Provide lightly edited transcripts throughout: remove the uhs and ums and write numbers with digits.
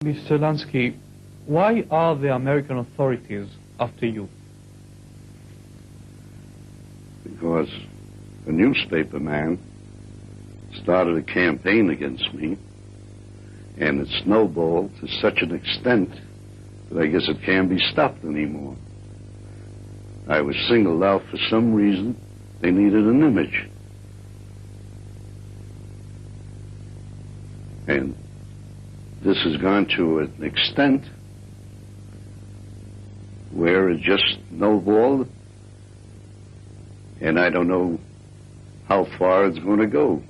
Mr. Lansky, why are the American authorities after you? Because a newspaper man started a campaign against me, and it snowballed to such an extent that I guess it can't be stopped anymore. I was singled out for some reason. They needed an image. And this has gone to an extent where it just snowballed, and I don't know how far it's going to go.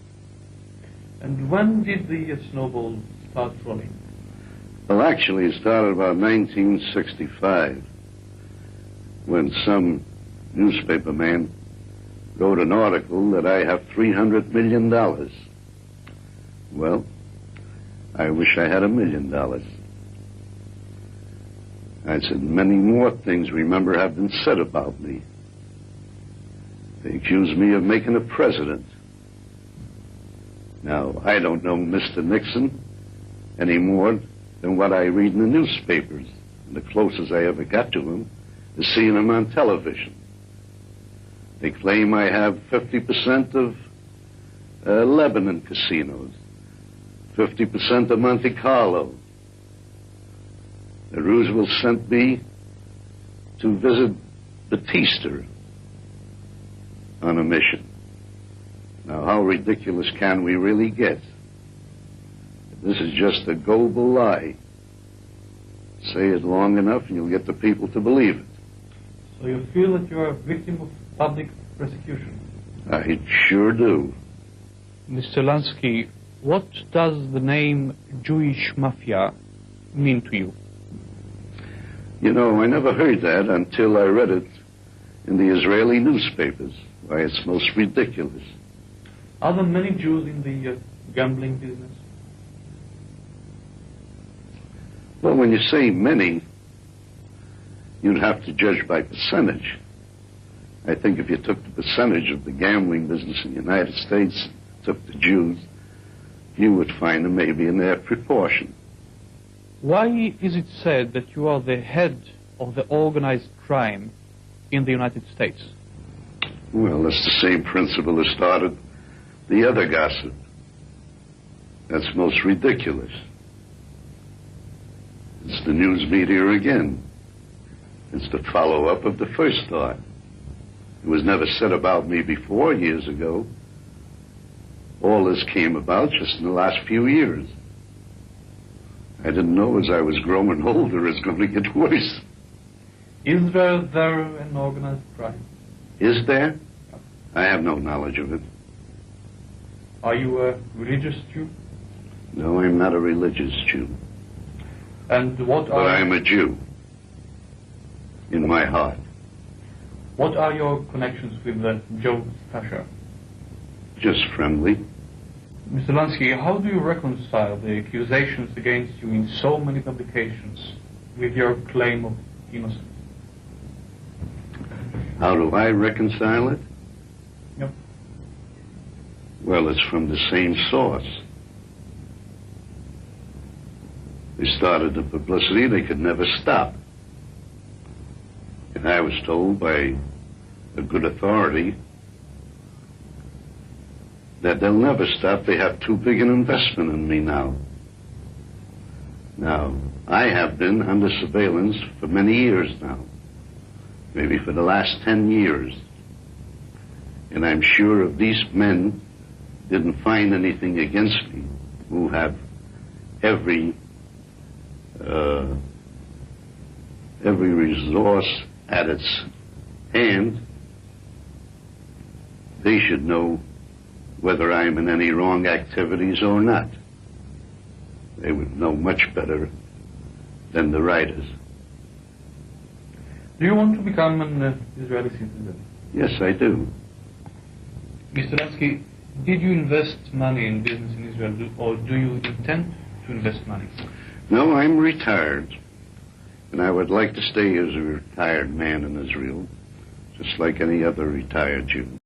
And when did the snowball start rolling? Well, actually, it started about 1965, when some newspaper man wrote an article that I have $300 million. Well, I wish I had $1 million. I said many more things, remember, have been said about me. They accused me of making a president. Now, I don't know Mr. Nixon any more than what I read in the newspapers. And the closest I ever got to him is seeing him on television. They claim I have 50% of Lebanon casinos, 50% of Monte Carlo. That Roosevelt sent me to visit Batista on a mission. Now, how ridiculous can we really get? This is just a gullible lie. Say it long enough and you'll get the people to believe it. So you feel that you're a victim of public persecution? I sure do. Mr. Lansky, what does the name Jewish Mafia mean to you? You know, I never heard that until I read it in the Israeli newspapers. Why, it's most ridiculous. Are there many Jews in the gambling business? Well, when you say many, you'd have to judge by percentage. I think if you took the percentage of the gambling business in the United States, took the Jews, you would find them maybe in their proportion. Why is it said that you are the head of the organized crime in the United States? Well, that's the same principle that started the other gossip. That's most ridiculous. It's the news media again. It's the follow-up of the first thought. It was never said about me before, years ago. All this came about just in the last few years. I didn't know as I was growing older it's going to get worse. Is there an organized crime? Is there? I have no knowledge of it. Are you a religious Jew? No, I'm not a religious Jew. And what But I'm a Jew. In my heart. What are your connections with Joe Stasher? Just friendly. Mr. Lansky, how do you reconcile the accusations against you in so many publications with your claim of innocence? How do I reconcile it? Yep. Well, it's from the same source. They started the publicity they could never stop. And I was told by a good authority that they'll never stop. They have too big an investment in me now. Now, I have been under surveillance for many years now, maybe for the last 10 years. And I'm sure if these men didn't find anything against me, who have every resource at its hand, they should know whether I'm in any wrong activities or not. They would know much better than the writers. Do you want to become an Israeli citizen? Yes, I do. Mr. Lansky, did you invest money in business in Israel, or do you intend to invest money? No, I'm retired. And I would like to stay as a retired man in Israel, just like any other retired Jew.